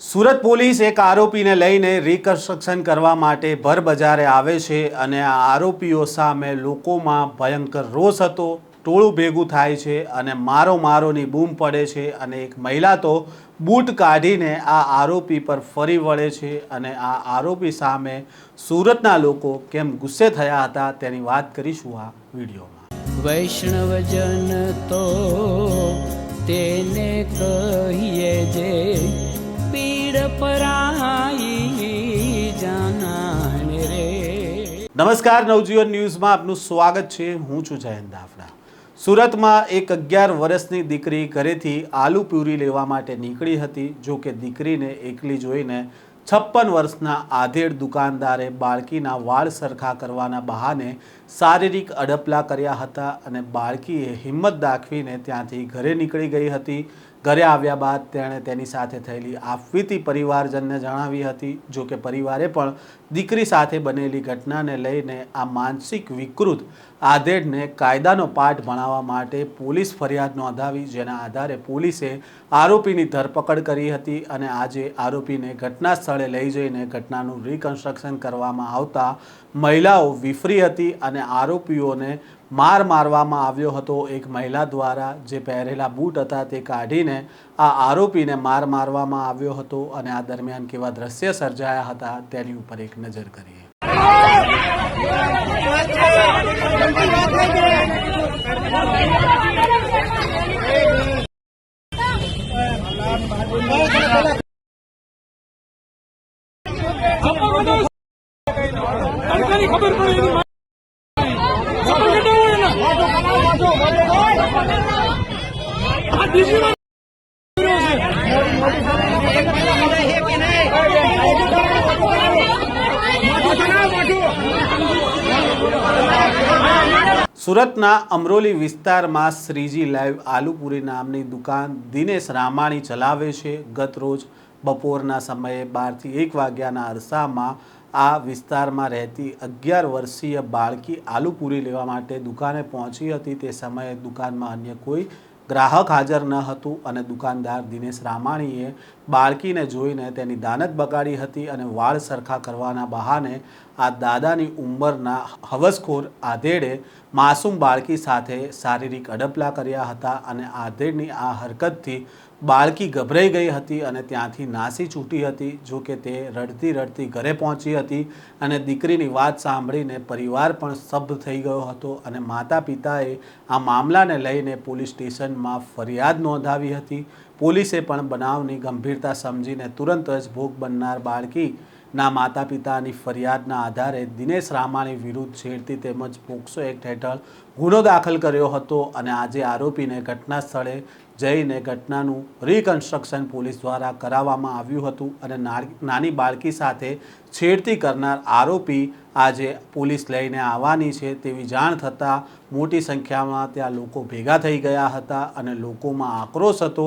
Surat police એક આરોપીને લઈને રિકન્સ્ટ્રક્શન કરવા માટે ભર બજારે આવે છે અને આ આરોપીઓ સામે લોકોમાં ભયંકર રોષ હતો। ટોળું ભેગું થાય છે અને મારો મારોની બૂમ પડે છે અને એક મહિલા તો બૂટ કાઢીને આ આરોપી પર ફરી વળે છે અને આ આરોપી સામે સુરતના લોકો કેમ ગુસ્સે થયા હતા તેની વાત કરીશું આ વિડીયોમાં। વૈષ્ણવજન તો તેને કહીએ જે પીડ પરાઈ જાનાને રે। નમસ્કાર, નવજીવન ન્યૂઝમાં આપનું સ્વાગત છે। હું છું જયંત દાફડા। સુરતમાં એક 11 વર્ષની દીકરી ઘરેથી આલુ પૂરી લેવા માટે નીકળી હતી। જો કે દીકરીને એકલી જોઈને 56 વર્ષના આધેડ દુકાનદારે બાળકીના વાળ સરખા કરવાના બહાને શારીરિક અડપલા કર્યા હતા અને બાળકીએ હિંમત દાખવીને ત્યાંથી ઘરે નીકળી ગઈ હતી। ઘરે આવ્યા બાદ તેણે તેની સાથે થયેલી આપવીતી પરિવારજનને જણાવી હતી। જો કે પરિવારે પણ દીકરી સાથે બનેલી ઘટનાને લઈને આ માનસિક વિકૃત આધેડને કાયદાનો પાઠ ભણાવવા માટે પોલીસ ફરિયાદ નોંધાવી, જેના આધારે પોલીસે આરોપીની ધરપકડ કરી હતી અને આજે આરોપીને ઘટના સ્થળે લઈ જઈને ઘટનાનું રિકન્સ્ટ્રક્શન કરવામાં આવતા મહિલાઓ વિફરી હતી અને આરોપીઓને માર મારવામાં આવ્યો હતો। એક મહિલા દ્વારા જે પહેરેલા બૂટ હતા તે કાઢીને આ આરોપીને માર મારવામાં આવ્યો હતો અને આ દરમિયાન કેવા દ્રશ્ય સર્જાયા હતા તેની ઉપર એક નજર કરીએ। સુરતના અમરોલી વિસ્તારમાં શ્રીજી લાઈવ આલુપુરી નામની દુકાન દિનેશ રામાણી ચલાવે છે। ગત રોજ બપોરના સમયે 12 થી 1 વાગ્યાના અરસામાં આ વિસ્તારમાં રહેતી 11 વર્ષીય બાળકી આલુપુરી લેવા માટે દુકાને પહોંચી હતી। તે સમયે દુકાનમાં અન્ય કોઈ ગ્રાહક હાજર ન હતું અને દુકાનદાર દિનેશ રામાણીએ બાળકીને જોઈને તેની દાનત બગાડી હતી અને વાળ સરખા કરવાના બહાને આ દાદાની ઉંમરના હવસખોર આધેડે માસૂમ બાળકી સાથે શારીરિક અડપલા કર્યા હતા અને આધેડની આ હરકતથી બાળકી ગભરાઈ ગઈ હતી અને ત્યાંથી નાસી છૂટી હતી। જો કે તે રડતી રડતી ઘરે પહોંચી હતી અને દીકરીની વાત સાંભળીને પરિવાર પણ સ્તબ્ધ થઈ ગયો હતો અને માતા પિતાએ આ મામલાને લઈને પોલીસ સ્ટેશનમાં ફરિયાદ નોંધાવી હતી। પોલીસે પણ બનાવની ગંભીરતા સમજીને તુરંત જ ભોગ બનનાર બાળકીના માતા પિતાની ફરિયાદના આધારે દિનેશ રામાણી વિરુદ્ધ છેડતી તેમજ પોક્સો એક્ટ હેઠળ ગુનો દાખલ કર્યો હતો અને આજે આરોપીને ઘટના સ્થળે જઈને ઘટનાનું રિકન્સ્ટ્રક્શન પોલીસ દ્વારા કરાવવામાં આવ્યું હતું અને નાની બાળકી સાથે છેડતી કરનાર આરોપી આજે પોલીસ લઈને આવવાની છે તેવી જાણ થતાં મોટી સંખ્યામાં ત્યાં લોકો ભેગા થઈ ગયા હતા અને લોકોમાં આક્રોશ હતો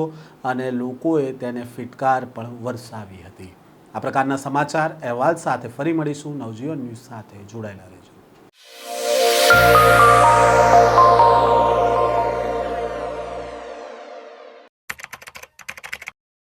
અને લોકોએ તેને ફિટકાર પણ વરસાવી હતી। આ પ્રકારના સમાચાર અહેવાલ સાથે ફરી મળીશું। નવજીવન ન્યૂઝ સાથે જોડાયેલા રહેજો।